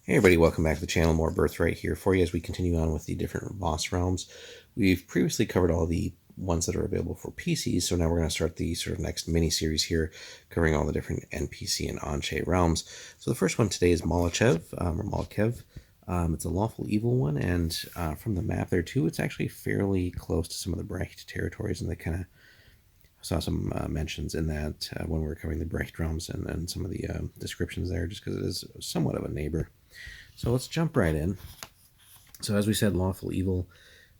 Hey everybody, welcome back to the channel. More Birthright here for you as we continue on with the different boss realms. We've previously covered all the ones that are available for PCs, so now we're going to start the sort of next mini-series here, covering all the different NPC and on-chain realms. So the first one today is Molochev, or Molochev. It's a lawful evil one, and from the map there too, it's actually fairly close to some of the Brecht territories, and they kind of saw some mentions in that when we were covering the Brecht realms and some of the descriptions there, just because it is somewhat of a neighbor. So let's jump right in. So as we said, lawful evil,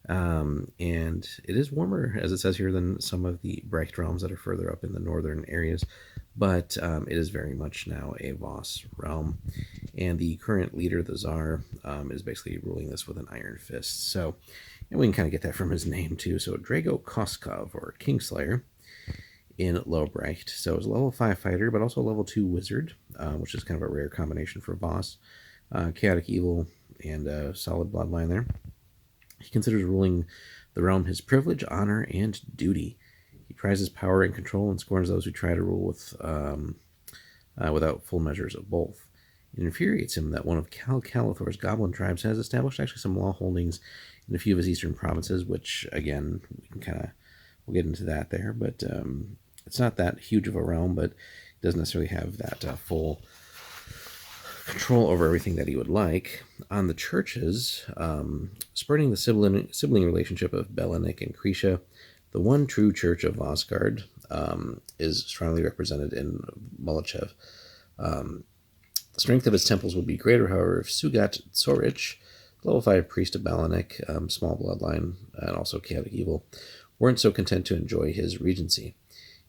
and it is warmer, as it says here, than some of the Brecht realms that are further up in the northern areas, but it is very much now a Voss realm, and the current leader, the Tsar, is basically ruling this with an iron fist. So, and we can kind of get that from his name too. So Drago Koskov, or Kingslayer, in Lowbrecht. So it's a level 5 fighter, but also a level 2 wizard, which is kind of a rare combination for Voss. Chaotic evil and solid bloodline there. He considers ruling the realm his privilege, honor, and duty. He prizes power and control and scorns those who try to rule without full measures of both. It infuriates him that one of Calathor's goblin tribes has established actually some law holdings in a few of his eastern provinces, which, again, we can we'll get into that there, but it's not that huge of a realm, but it doesn't necessarily have that full control over everything that he would like. On the churches, spurning the sibling relationship of Belenik and Krisha, the one true church of Vosgard is strongly represented in Molochev. The strength of his temples would be greater, however, if Sugat Tsorich, level 5 priest of Belenik, small bloodline, and also chaotic evil, weren't so content to enjoy his regency.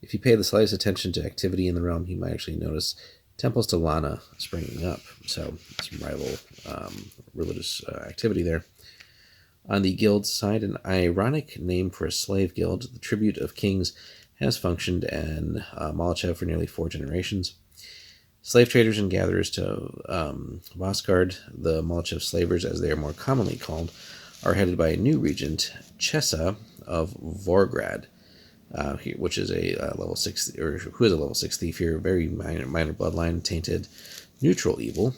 If he paid the slightest attention to activity in the realm, he might actually notice temples to Lana springing up, so some rival religious activity there. On the guild side, an ironic name for a slave guild, the Tribute of Kings, has functioned in Molochev for nearly 4 generations. Slave traders and gatherers to Vosgard, the Molochev slavers, as they are more commonly called, are headed by a new regent, Chesa of Vorgrad, which is a level 6, or who is a level 6 thief here, very minor bloodline, tainted, neutral evil.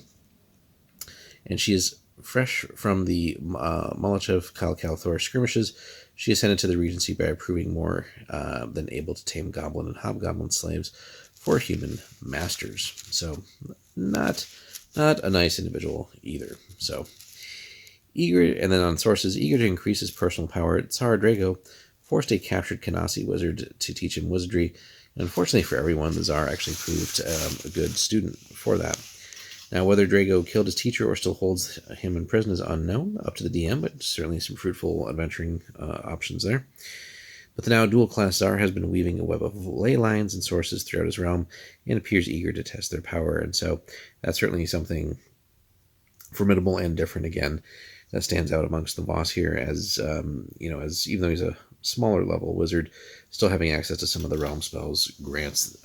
And she is fresh from the Molochev Calathor skirmishes. She ascended to the regency by proving more than able to tame goblin and hobgoblin slaves for human masters. So not a nice individual either. So eager, and then on sources, eager to increase his personal power, Tsar Drago forced a captured Kanasi wizard to teach him wizardry. And unfortunately for everyone, the Tsar actually proved a good student for that. Now, whether Drago killed his teacher or still holds him in prison is unknown, up to the DM, but certainly some fruitful adventuring options there. But the now dual-class Tsar has been weaving a web of ley lines and sources throughout his realm and appears eager to test their power. And so that's certainly something formidable and different, again, that stands out amongst the Voss here, as as even though he's a smaller level wizard, still having access to some of the realm spells grants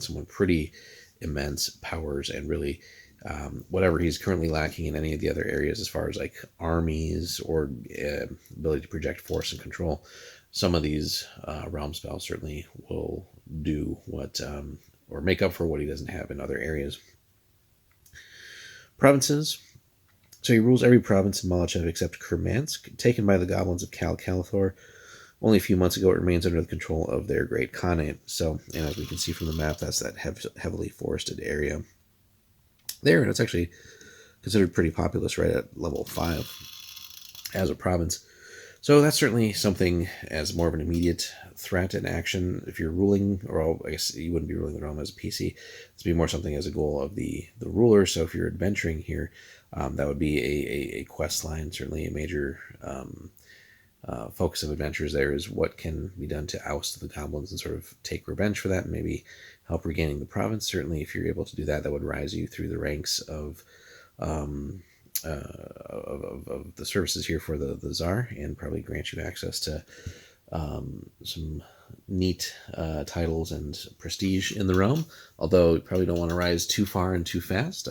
someone pretty immense powers, and really whatever he's currently lacking in any of the other areas as far as like armies or ability to project force and control, some of these realm spells certainly will do what or make up for what he doesn't have in other areas. Provinces. So he rules every province in Molochev except Kermansk, taken by the goblins of Calathor. Only a few months ago, it remains under the control of their great Khanate. So, and as we can see from the map, that's that heavily forested area there, and it's actually considered pretty populous right at level 5 as a province. So that's certainly something as more of an immediate threat in action. If you're ruling, or I guess you wouldn't be ruling the realm as a PC, this would be more something as a goal of the ruler. So if you're adventuring here, that would be a quest line, certainly a major focus of adventures there is what can be done to oust the goblins and sort of take revenge for that and maybe help regaining the province. Certainly, if you're able to do that, that would rise you through the ranks of the services here for the Tsar, and probably grant you access to some neat titles and prestige in the realm, although you probably don't want to rise too far and too fast,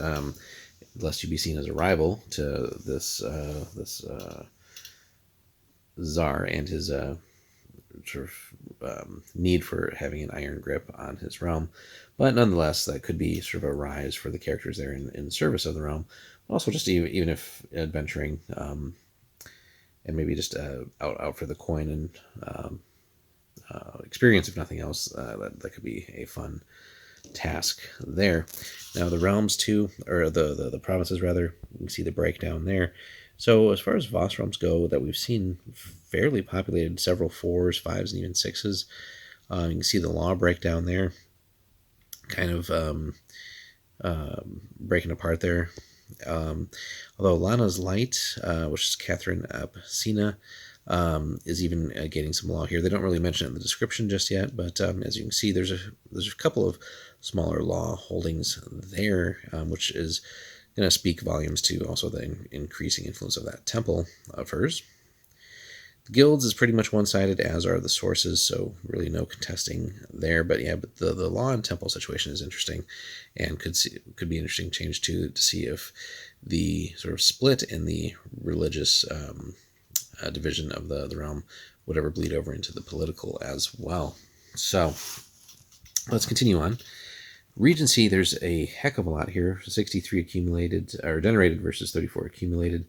lest you be seen as a rival to this Tsar and his sort of need for having an iron grip on his realm. But nonetheless, that could be sort of a rise for the characters there in service of the realm. Also, just even if adventuring, and maybe just out for the coin and experience, if nothing else, that could be a fun task there. Now the realms too, or the provinces rather, you can see the breakdown there. So as far as Voss realms go, that we've seen fairly populated, several fours, fives, and even sixes. You can see the law breakdown there, kind of breaking apart there. Although Lana's Light, which is Catherine Apsina, is even getting some law here. They don't really mention it in the description just yet, but as you can see, there's a couple of smaller law holdings there, which is going to speak volumes to also the increasing influence of that temple of hers. The guilds is pretty much one-sided, as are the sources, so really no contesting there. But yeah, but the law and temple situation is interesting, and could be an interesting change to see if the sort of split in the religious division of the realm would ever bleed over into the political as well. So let's continue on. Regency, there's a heck of a lot here. 63 accumulated or generated versus 34 accumulated.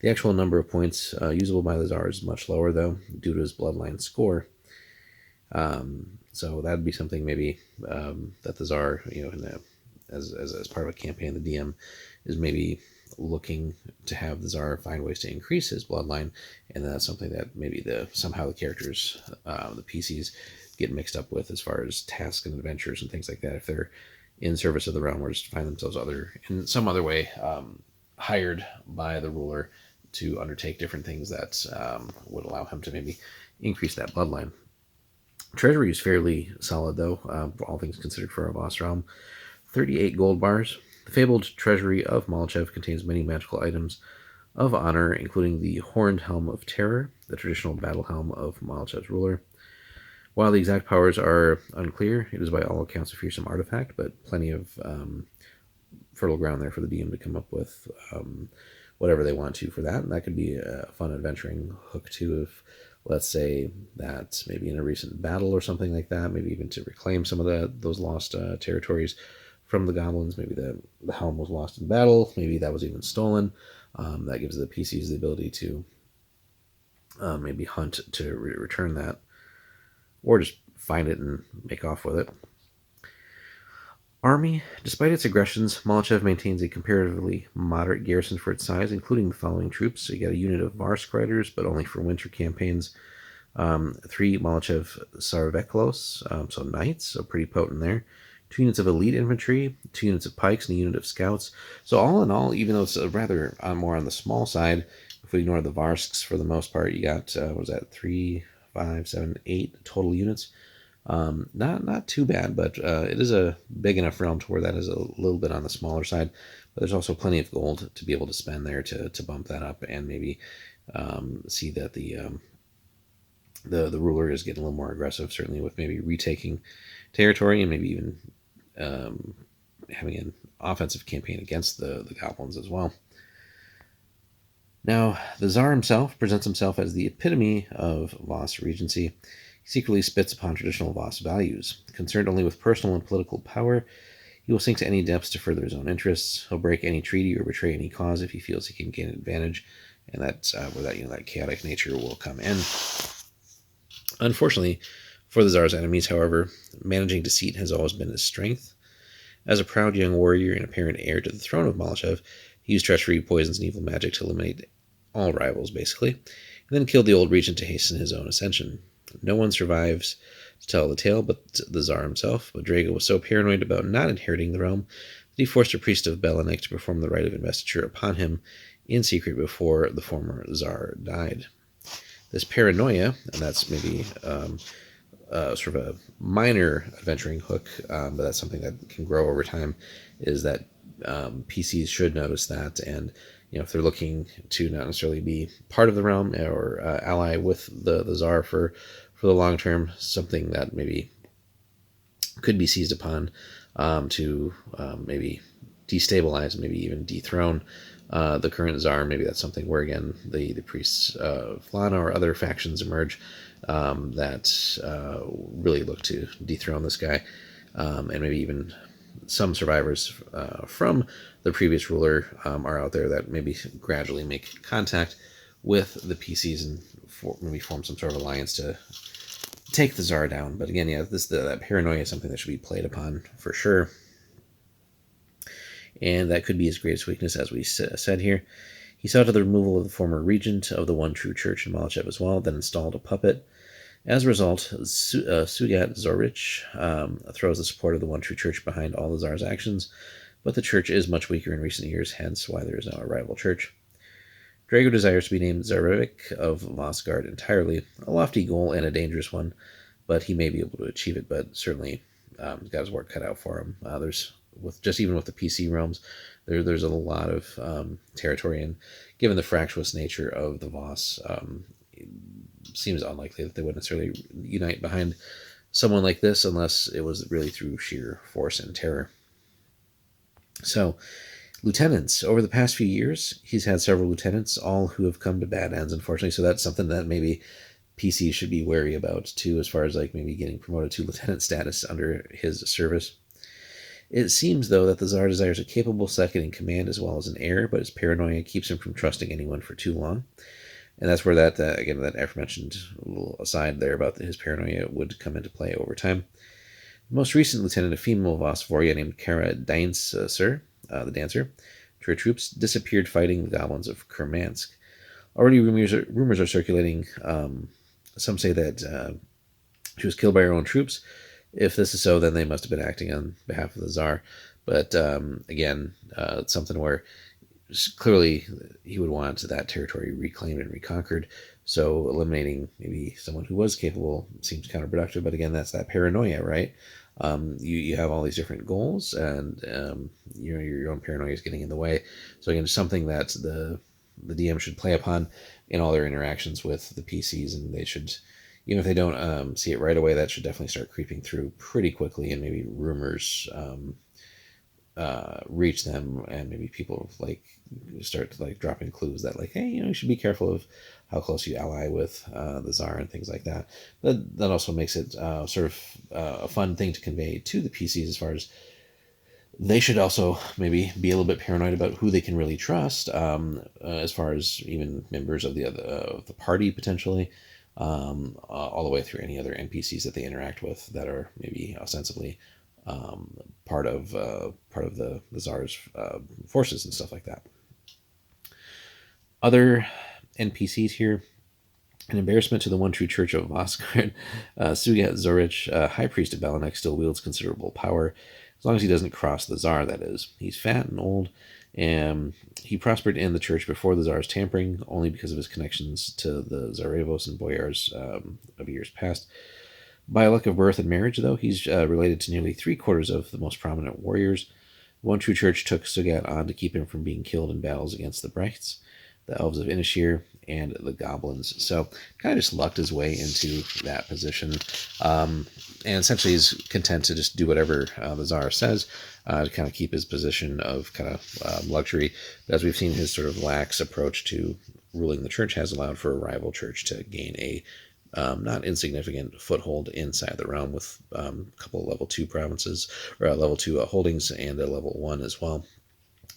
The actual number of points usable by the Tsar is much lower, though, due to his bloodline score. So that'd be something maybe that the Tsar, as part of a campaign, the DM is maybe looking to have the Tsar find ways to increase his bloodline, and that's something that maybe somehow the characters, the PCs, get mixed up with as far as tasks and adventures and things like that. If they're in service of the realm, or just find themselves in some other way hired by the ruler to undertake different things that would allow him to maybe increase that bloodline. Treasury is fairly solid, though, all things considered, for a Voss realm. 38 gold bars. The fabled treasury of Molochev contains many magical items of honor, including the Horned Helm of Terror, the traditional battle helm of Molochev's ruler. While the exact powers are unclear, it is by all accounts a fearsome artifact, but plenty of fertile ground there for the DM to come up with whatever they want to for that. And that could be a fun adventuring hook too, if, let's say, that maybe in a recent battle or something like that, maybe even to reclaim some of those lost territories from the goblins. Maybe the helm was lost in battle, maybe that was even stolen. That gives the PCs the ability to maybe hunt to return that, or just find it and make off with it. Army. Despite its aggressions, Molochev maintains a comparatively moderate garrison for its size, including the following troops. So you got a unit of Varsk riders, but only for winter campaigns. 3 Molochev Sarveklos, so knights, so pretty potent there. 2 units of elite infantry, 2 units of pikes, and a unit of scouts. So all in all, even though it's rather more on the small side, if we ignore the Varsks for the most part, you got, 3, 5, 7, 8 total units. Not too bad, but it is a big enough realm to where that is a little bit on the smaller side. But there's also plenty of gold to be able to spend there to bump that up, and maybe see that the ruler is getting a little more aggressive, certainly with maybe retaking territory, and maybe even having an offensive campaign against the goblins as well. Now, the Tsar himself presents himself as the epitome of Voss Regency. He secretly spits upon traditional Voss values. Concerned only with personal and political power, he will sink to any depths to further his own interests. He'll break any treaty or betray any cause if he feels he can gain an advantage, and that's where that chaotic nature will come in. Unfortunately, for the Tsar's enemies, however, managing deceit has always been his strength. As a proud young warrior and apparent heir to the throne of Molochev, he used treachery, poisons, and evil magic to eliminate all rivals, basically, and then killed the old regent to hasten his own ascension. No one survives to tell the tale but the Tsar himself, but Drago was so paranoid about not inheriting the realm that he forced a priest of Belanek to perform the rite of investiture upon him in secret before the former Tsar died. This paranoia, and that's maybe sort of a minor adventuring hook, but that's something that can grow over time, is that PCs should notice that, and if they're looking to not necessarily be part of the realm or ally with the Tsar for the long term, something that maybe could be seized upon to maybe destabilize, maybe even dethrone the current Tsar. Maybe that's something where, again, the priests of Lana or other factions emerge that really look to dethrone this guy, and maybe even some survivors from the previous ruler are out there that maybe gradually make contact with the PCs and maybe form some sort of alliance to take the Tsar down. But again, yeah, that paranoia is something that should be played upon for sure. And that could be his greatest weakness, as we said here. He saw to the removal of the former regent of the one true church in Molochev as well, then installed a puppet. As a result, Sugat Zorich throws the support of the one true church behind all the Tsar's actions, but the church is much weaker in recent years, hence why there is now a rival church. Drago desires to be named Tsarevich of Vosgard entirely, a lofty goal and a dangerous one, but he may be able to achieve it, but certainly he's got his work cut out for him. Even with the PC realms, there's a lot of territory, and given the fractious nature of the Voss, it seems unlikely that they would necessarily unite behind someone like this unless it was really through sheer force and terror. So, lieutenants. Over the past few years, he's had several lieutenants, all who have come to bad ends, unfortunately. So that's something that maybe PC should be wary about too, as far as like maybe getting promoted to lieutenant status under his service. It seems, though, that the Tsar desires a capable second in command as well as an heir, but his paranoia keeps him from trusting anyone for too long. And that's where that, again, that aforementioned little aside there about his paranoia would come into play over time. The most recent lieutenant, a female Vosvoria named Kara Dainser, the dancer, to her troops, disappeared fighting the goblins of Kermansk. Already rumors are circulating. Some say that she was killed by her own troops. If this is so, then they must have been acting on behalf of the Tsar. But again, it's something where clearly he would want that territory reclaimed and reconquered. So eliminating maybe someone who was capable seems counterproductive. But again, that's that paranoia, right? You have all these different goals, and your own paranoia is getting in the way. So again, it's something that the DM should play upon in all their interactions with the PCs, and they should, even if they don't see it right away, that should definitely start creeping through pretty quickly, and maybe rumors reach them, and maybe people like start to like dropping clues that like, hey, you should be careful of how close you ally with the Tsar and things like that. That also makes it sort of a fun thing to convey to the PCs, as far as they should also maybe be a little bit paranoid about who they can really trust, as far as even members of the party potentially, all the way through any other NPCs that they interact with that are maybe ostensibly part of the Tsar's forces and stuff like that. Other NPCs here. An embarrassment to the one true church of Vosgard, Sugat Zorich, High Priest of Balanek, still wields considerable power, as long as he doesn't cross the Tsar, that is. He's fat and old, and he prospered in the church before the Tsar's tampering, only because of his connections to the Tsarevos and Boyars of years past. By luck of birth and marriage, though, he's related to nearly 3/4 of the most prominent warriors. One true church took Sugat on to keep him from being killed in battles against the Brechts, the elves of Inishir, and the goblins. So kind of just lucked his way into that position, and essentially is content to just do whatever the Tsar says to kind of keep his position of kind of luxury. But as we've seen, his sort of lax approach to ruling the church has allowed for a rival church to gain a not insignificant foothold inside the realm, with a couple of level 2 provinces, or level 2 holdings, and a level 1 as well,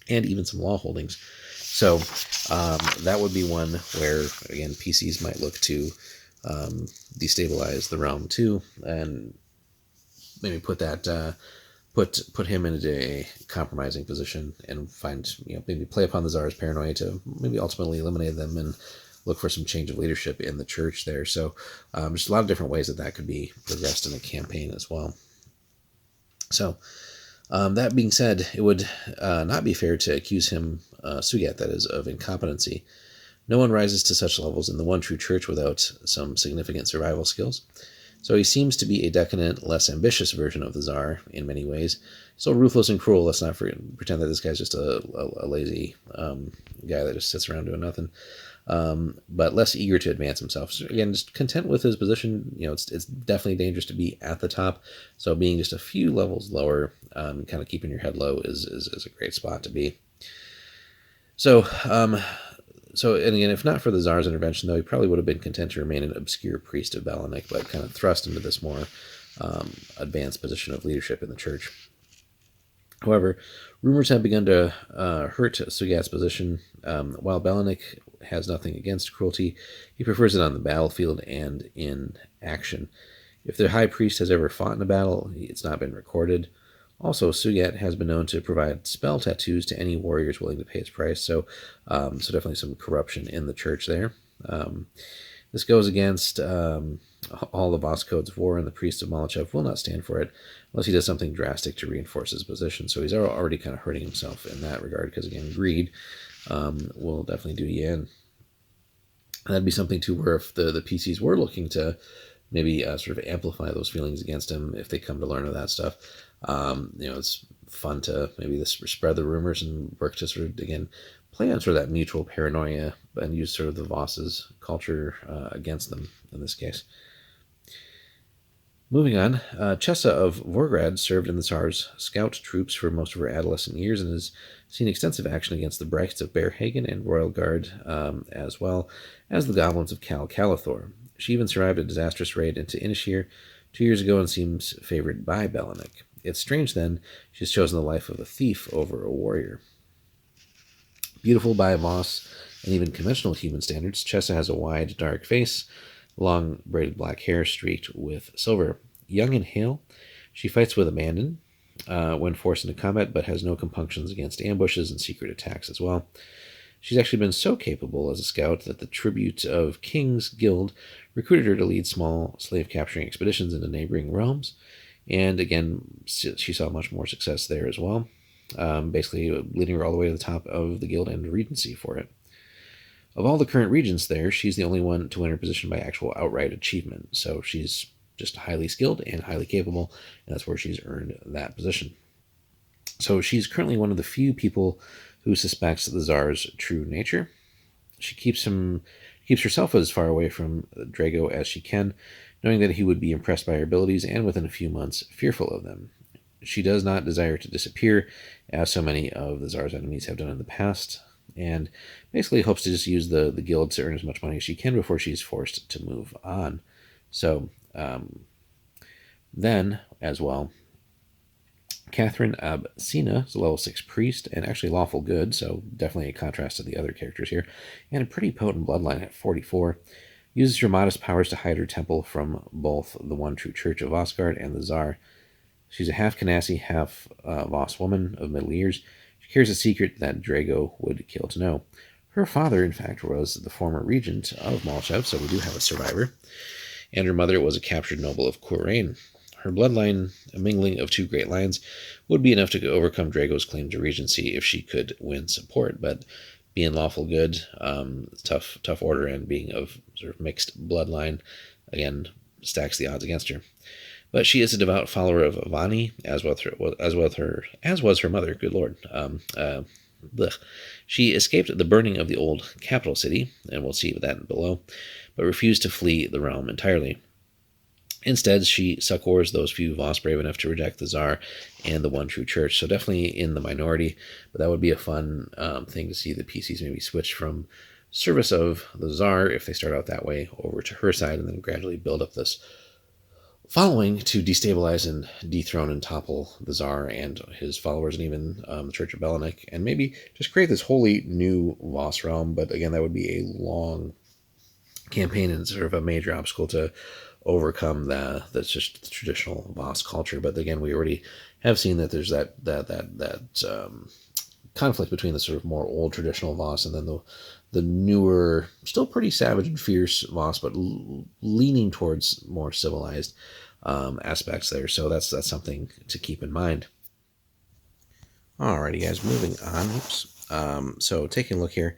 and even some law holdings. So that would be one where, again, PCs might look to destabilize the realm too, and maybe put that put him into a compromising position, and find, maybe play upon the Tsar's paranoia to maybe ultimately eliminate them and look for some change of leadership in the church there. So just a lot of different ways that could be progressed in a campaign as well. So that being said, it would not be fair to accuse him, Sugat, that is, of incompetency. No one rises to such levels in the one true church without some significant survival skills. So he seems to be a decadent, less ambitious version of the Tsar in many ways. So ruthless and cruel. Let's not pretend that this guy's just a lazy guy that just sits around doing nothing. But less eager to advance himself. So again, just content with his position. It's definitely dangerous to be at the top. So being just a few levels lower, kind of keeping your head low is a great spot to be. So, and again, if not for the Tsar's intervention, though, he probably would have been content to remain an obscure priest of Balanek, but kind of thrust into this more advanced position of leadership in the church. However, rumors have begun to hurt Sugat's position. While Belenik has nothing against cruelty, he prefers it on the battlefield and in action. If the high priest has ever fought in a battle, it's not been recorded. Also, Sugat has been known to provide spell tattoos to any warriors willing to pay its price. So definitely some corruption in the church there. Um, this goes against all the Voss codes of war, and the priest of Molochev will not stand for it unless he does something drastic to reinforce his position. So he's already kind of hurting himself in that regard, because again, greed will definitely do you in. And that'd be something too, where if the PCs were looking to maybe sort of amplify those feelings against him, if they come to learn of that stuff, it's fun to maybe spread the rumors and work to sort of, again, play on sort of that mutual paranoia and use sort of the Voss's culture against them in this case. Moving on, Chessa of Vorgrad served in the Tsar's scout troops for most of her adolescent years and has seen extensive action against the Breichts of Bearhagen and Royal Guard, as well as the goblins of Cal Calathor. She even survived a disastrous raid into Inishir 2 years ago and seems favored by Belenik. It's strange, then, she's chosen the life of a thief over a warrior. Beautiful by Voss and even conventional human standards, Chessa has a wide, dark face, long braided black hair streaked with silver. Young and hale, she fights with abandon when forced into combat, but has no compunctions against ambushes and secret attacks as well. She's actually been so capable as a scout that the Tribute of Kings Guild recruited her to lead small slave-capturing expeditions into neighboring realms, and again, she saw much more success there as well, basically leading her all the way to the top of the guild and regency for it. Of all the current regents there, she's the only one to win her position by actual outright achievement. So she's just highly skilled and highly capable, and that's where she's earned that position. So she's currently one of the few people who suspects the Tsar's true nature. She keeps herself as far away from Drago as she can, knowing that he would be impressed by her abilities and within a few months fearful of them. She does not desire to disappear, as so many of the Tsar's enemies have done in the past, and basically hopes to just use the guild to earn as much money as she can before she's forced to move on. So then, as well, Catherine Absina is a level 6 priest and actually lawful good, so definitely a contrast to the other characters here, and a pretty potent bloodline at 44. Uses her modest powers to hide her temple from both the one true church of Osgard and the Tsar. She's a half Canassi, half Voss woman of middle years. She carries a secret that Drago would kill to know. Her father, in fact, was the former regent of Molochev, so we do have a survivor. And her mother was a captured noble of Couraine. Her bloodline, a mingling of two great lines, would be enough to overcome Drago's claim to regency if she could win support, but being lawful good, tough order, and being of sort of mixed bloodline, again, stacks the odds against her. But she is a devout follower of Vani, as was her mother. Good lord. She escaped the burning of the old capital city, and we'll see that below, but refused to flee the realm entirely. Instead, she succors those few Voss brave enough to reject the Tsar and the one true church. So definitely in the minority, but that would be a fun thing to see the PCs maybe switch from service of the Tsar, if they start out that way, over to her side, and then gradually build up this following to destabilize and dethrone and topple the Tsar and his followers, and even the Church of Belenik, and maybe just create this wholly new Voss realm. But again, that would be a long campaign and sort of a major obstacle to overcome that's just the traditional Voss culture. But again, we already have seen that there's that conflict between the sort of more old traditional Voss and then the newer, still pretty savage and fierce Voss, but leaning towards more civilized aspects there. So that's something to keep in mind. Alrighty, guys, moving on. Oops. So taking a look here,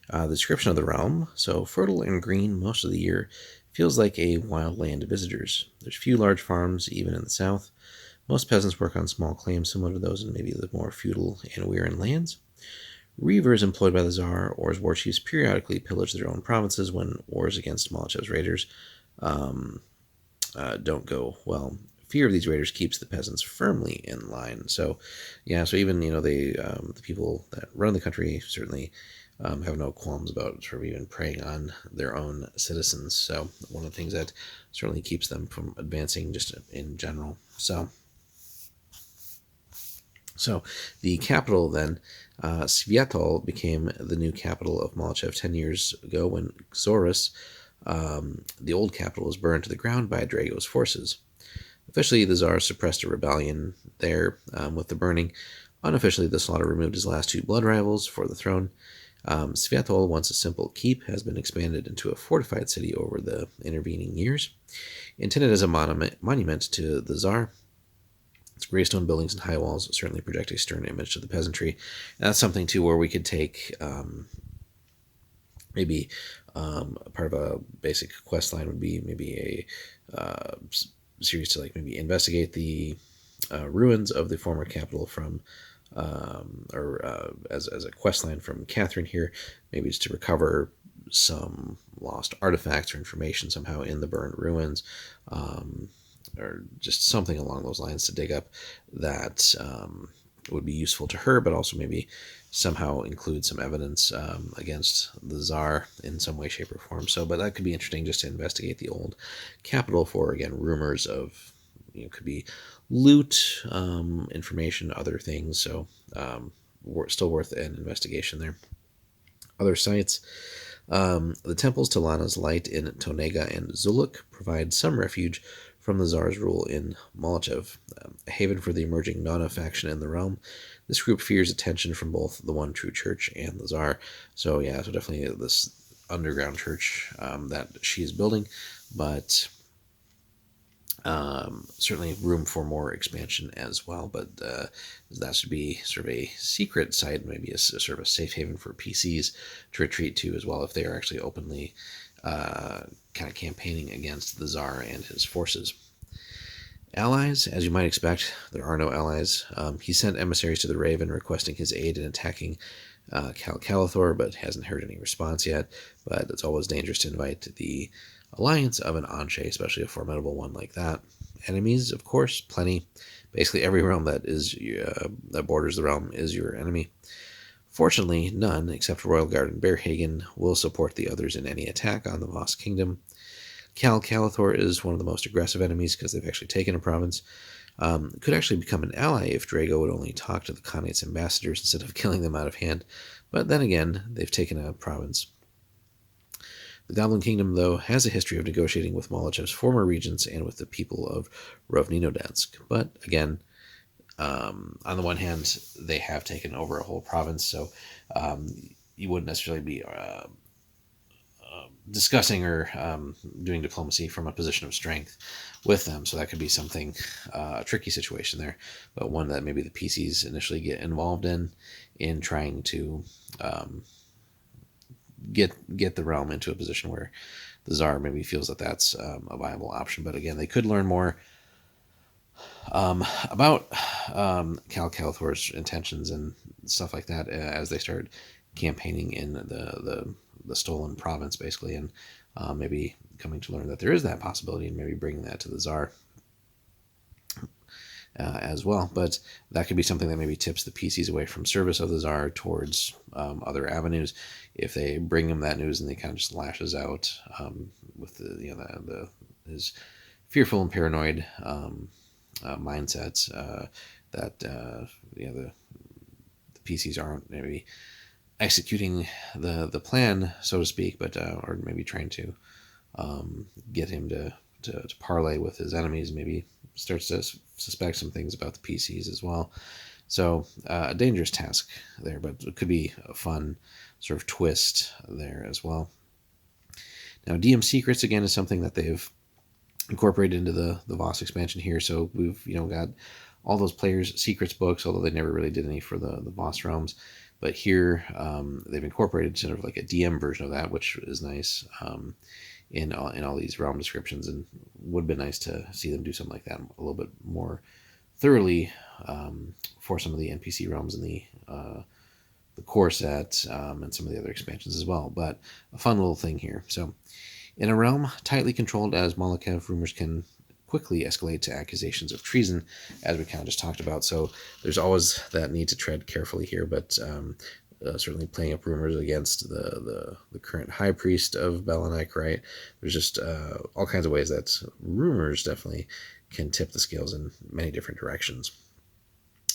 the description of the realm. So fertile and green most of the year, feels like a wild land to visitors. There's few large farms, even in the south. Most peasants work on small claims similar to those in maybe the more feudal and Weirin lands. Reavers employed by the Tsar or his war chiefs periodically pillage their own provinces when wars against Molochev's raiders don't go well. Fear of these raiders keeps the peasants firmly in line. So, yeah, so even, the people that run the country certainly have no qualms about sort of even preying on their own citizens. So one of the things that certainly keeps them from advancing just in general. So So the capital then, Sviatol, became the new capital of Molochev 10 years ago when Xorus, the old capital, was burned to the ground by Drago's forces. Officially, the Tsar suppressed a rebellion there with the burning. Unofficially, the slaughter removed his last two blood rivals for the throne. Sviatol, once a simple keep, has been expanded into a fortified city over the intervening years. Intended as a monument to the Tsar, its gray stone buildings and high walls certainly project a stern image to the peasantry. And that's something, too, where we could take maybe part of a basic quest line would be maybe a series to like maybe investigate the ruins of the former capital from as a quest line from Catherine here, maybe just to recover some lost artifacts or information somehow in the burned ruins, or just something along those lines to dig up that would be useful to her, but also maybe somehow include some evidence against the Tsar in some way, shape, or form. So, but that could be interesting just to investigate the old capital for, again, rumors of, could be loot, information, other things. So, still worth an investigation there. Other sites. The temples to Lana's Light in Tonega and Zuluk provide some refuge from the Tsar's rule in Molochev, a haven for the emerging Nana faction in the realm. This group fears attention from both the one true church and the Tsar. So yeah, so definitely this underground church that she is building, but certainly room for more expansion as well. But that should be sort of a secret site, maybe a sort of a safe haven for PCs to retreat to as well if they are actually openly kind of campaigning against the Tsar and his forces. Allies, as you might expect, there are no allies. He sent emissaries to the Raven requesting his aid in attacking Calathor, but hasn't heard any response yet. But it's always dangerous to invite the alliance of an Anshe, especially a formidable one like that. Enemies, of course, plenty. Basically, every realm that is that borders the realm is your enemy. Fortunately, none, except Royal Guard and Bearhagen, will support the others in any attack on the Voss Kingdom. Calathor is one of the most aggressive enemies because they've actually taken a province. Could actually become an ally if Drago would only talk to the Khanate's ambassadors instead of killing them out of hand. But then again, they've taken a province. The Goblin Kingdom, though, has a history of negotiating with Molochev's former regents and with the people of Rovninodansk. But again, on the one hand, they have taken over a whole province, so you wouldn't necessarily be discussing or doing diplomacy from a position of strength with them. So that could be something, a tricky situation there, but one that maybe the PCs initially get involved in trying to get the realm into a position where the Tsar maybe feels that that's a viable option. But again, they could learn more about Calathor's intentions and stuff like that as they start campaigning in the stolen province, basically, and maybe coming to learn that there is that possibility and maybe bringing that to the Tsar as well. But that could be something that maybe tips the PCs away from service of the Tsar towards other avenues. If they bring him that news and they kind of just lashes out with his fearful and paranoid mindsets that the PCs aren't maybe executing the plan, so to speak, but or maybe trying to get him to parlay with his enemies, maybe starts to suspect some things about the PCs as well. So a dangerous task there, but it could be a fun sort of twist there as well. Now, DM Secrets, again, is something that they've incorporated into the Voss expansion here. So we've got all those players' secrets books, although they never really did any for the Voss realms. But here they've incorporated sort of like a DM version of that, which is nice in all these realm descriptions, and would have been nice to see them do something like that a little bit more thoroughly for some of the NPC realms in the core set and some of the other expansions as well. But a fun little thing here. So in a realm tightly controlled as Molochev, rumors can quickly escalate to accusations of treason, as we kind of just talked about. So there's always that need to tread carefully here, but certainly playing up rumors against the current high priest of Balanek, right? There's just all kinds of ways that rumors definitely can tip the scales in many different directions.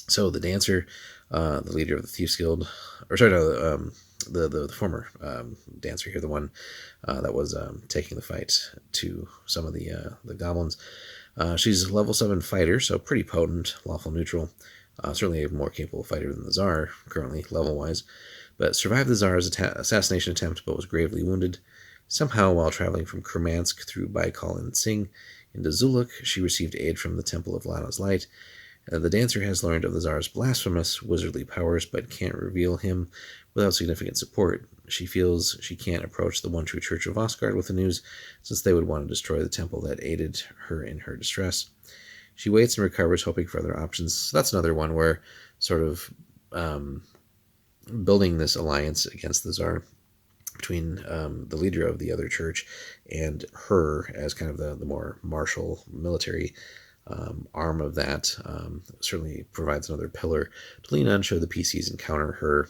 So the dancer, the leader of the Thieves Guild, or sorry, no, the former dancer here, the one that was taking the fight to some of the goblins. She's a level 7 fighter, so pretty potent, lawful neutral. Certainly a more capable fighter than the Tsar, currently level-wise. But survived the Tsar's assassination attempt, but was gravely wounded. Somehow, while traveling from Kurmansk through Baikal and Tsing into Zuluk, she received aid from the Temple of Lana's Light. The dancer has learned of the Tsar's blasphemous wizardly powers, but can't reveal him without significant support. She feels she can't approach the one true Church of Osgard with the news, since they would want to destroy the temple that aided her in her distress. She waits and recovers, hoping for other options. So that's another one where sort of building this alliance against the Tsar between the leader of the other church and her as kind of the more martial military arm of that certainly provides another pillar to lean on, show the PCs and counter her,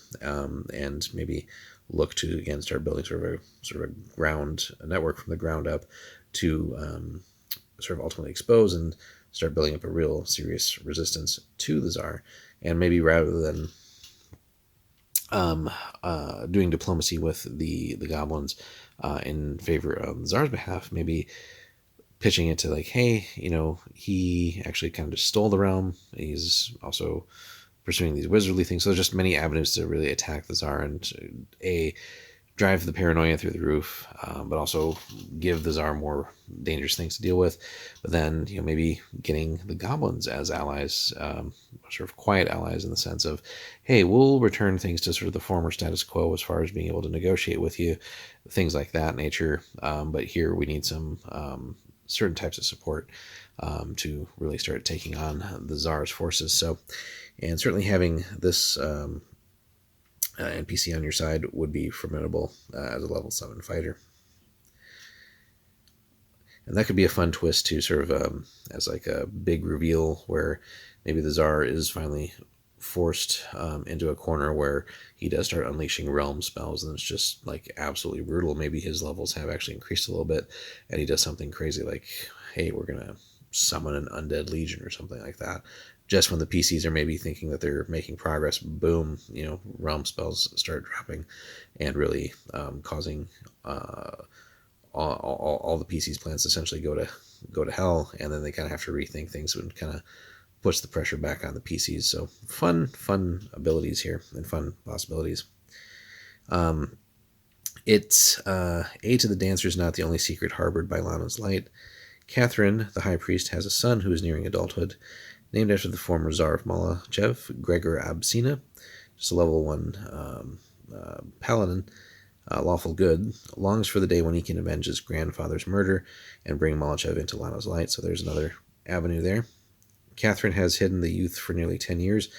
and maybe look to again start building sort of a ground a network from the ground up to sort of ultimately expose and start building up a real serious resistance to the Tsar. And maybe rather than doing diplomacy with the goblins in favor of the Tsar's behalf, maybe pitching it to like, hey, he actually kind of just stole the realm. He's also pursuing these wizardly things. So there's just many avenues to really attack the Tsar and drive the paranoia through the roof, but also give the Tsar more dangerous things to deal with. But then, maybe getting the goblins as allies, sort of quiet allies in the sense of, hey, we'll return things to sort of the former status quo as far as being able to negotiate with you, things like that nature. But here we need some certain types of support to really start taking on the Tsar's forces. So, and certainly having this NPC on your side would be formidable as a level 7 fighter. And that could be a fun twist too, sort of as like a big reveal where maybe the Tsar is finally forced into a corner where he does start unleashing realm spells, and it's just like absolutely brutal. Maybe his levels have actually increased a little bit, and he does something crazy like, hey, we're going to summon an undead legion or something like that. Just when the PCs are maybe thinking that they're making progress, boom, realm spells start dropping and really causing all the PCs' plans to essentially go to hell, and then they kind of have to rethink things and kind of push the pressure back on the PCs. So fun abilities here and fun possibilities. It's aid to the dancer is not the only secret harbored by Lana's Light. Catherine, the high priest, has a son who is nearing adulthood, named after the former Tsar of Molochev, Gregor Absina, just a level 1 paladin, lawful good, longs for the day when he can avenge his grandfather's murder and bring Molochev into Lana's Light. So there's another avenue there. Catherine has hidden the youth for nearly 10 years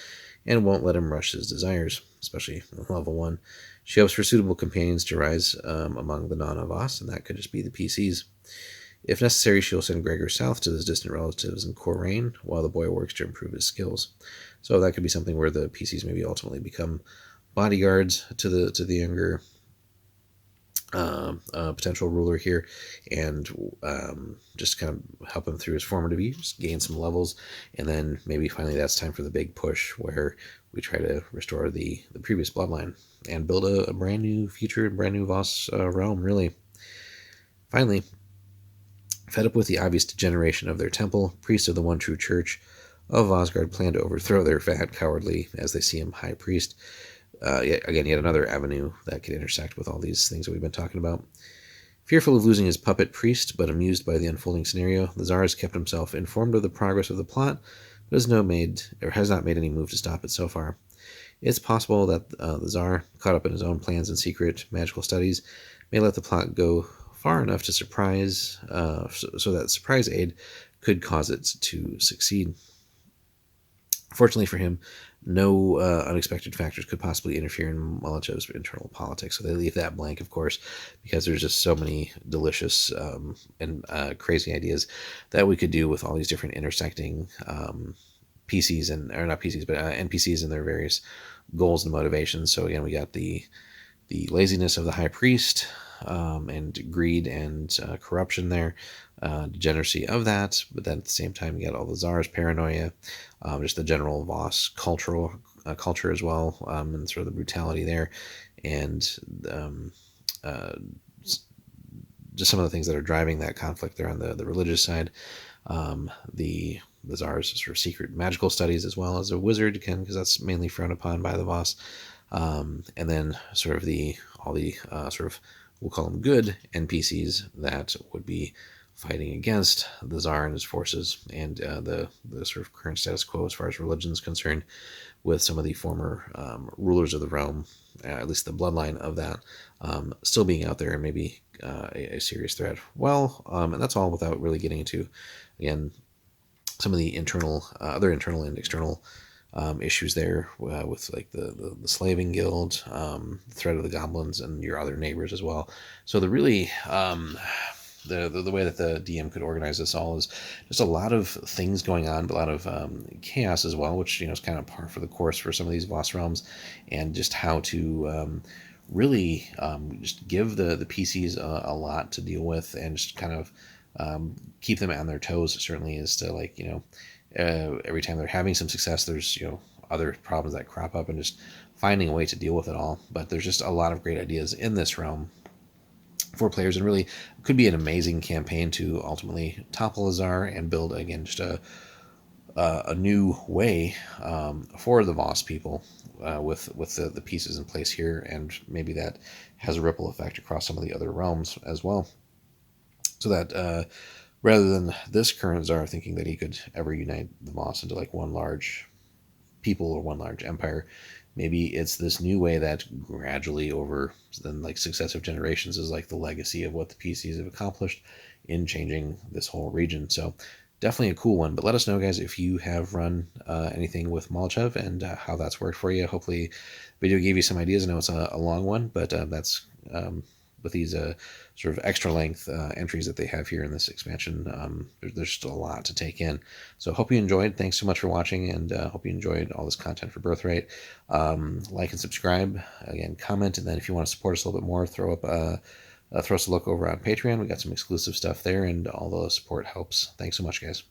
and won't let him rush his desires, especially level 1. She hopes for suitable companions to rise among the non-Avas, and that could just be the PCs. If necessary, she'll send Gregor south to his distant relatives in Corraine while the boy works to improve his skills. So that could be something where the PCs maybe ultimately become bodyguards to the younger potential ruler here, and just kind of help him through his formative years, gain some levels, and then maybe finally that's time for the big push where we try to restore the previous bloodline and build a brand new future, brand new Voss realm, really. Finally, fed up with the obvious degeneration of their temple, priests of the one true church of Osgard plan to overthrow their fat, cowardly, as they see him, high priest. Yet another avenue that could intersect with all these things that we've been talking about. Fearful of losing his puppet priest, but amused by the unfolding scenario, the Tsar has kept himself informed of the progress of the plot, but has not made any move to stop it so far. It's possible that the Tsar, caught up in his own plans and secret magical studies, may let the plot go far enough to surprise, so that surprise aid could cause it to succeed. Fortunately for him, no unexpected factors could possibly interfere in Molochev's internal politics, so they leave that blank, of course, because there's just so many delicious and crazy ideas that we could do with all these different intersecting PCs or not PCs, but NPCs and their various goals and motivations. So again, we got the laziness of the high priest, and greed and corruption there, degeneracy of that. But then at the same time, you got all the czars, paranoia, just the general Voss culture as well, and sort of the brutality there, and uh, just some of the things that are driving that conflict there on the religious side. The czar's sort of secret magical studies as well as a wizard, again, because that's mainly frowned upon by the Voss. And then sort of all the sort of, we'll call them good NPCs that would be fighting against the Tsar and his forces, and the sort of current status quo as far as religion is concerned, with some of the former rulers of the realm, at least the bloodline of that, still being out there and maybe a serious threat. Well, and that's all without really getting into, again, some of the other internal and external issues there, with like the slaving guild, the threat of the goblins, and your other neighbors as well. So the really the way that the DM could organize this all is just a lot of things going on, but a lot of chaos as well, which is kind of par for the course for some of these Voss realms, and just how to really just give the PCs a lot to deal with, and just kind of keep them on their toes. Certainly, is to, like, every time they're having some success, there's other problems that crop up, and just finding a way to deal with it all. But there's just a lot of great ideas in this realm for players, and really could be an amazing campaign to ultimately topple a czar and build, again, just a new way for the Voss people, with the pieces in place here, and maybe that has a ripple effect across some of the other realms as well. So that rather than this current czar thinking that he could ever unite the Voss into like one large people or one large empire, maybe it's this new way that gradually over then like successive generations is like the legacy of what the PCs have accomplished in changing this whole region. So definitely a cool one. But let us know, guys, if you have run anything with Molochev, and how that's worked for you. Hopefully the video gave you some ideas. I know it's a long one, but that's with these sort of extra length entries that they have here in this expansion, there's still a lot to take in. So hope you enjoyed. Thanks so much for watching, and hope you enjoyed all this content for Birthright. Like and subscribe. Again, comment, and then if you want to support us a little bit more, throw us a look over on Patreon. We got some exclusive stuff there, and all the support helps. Thanks so much, guys.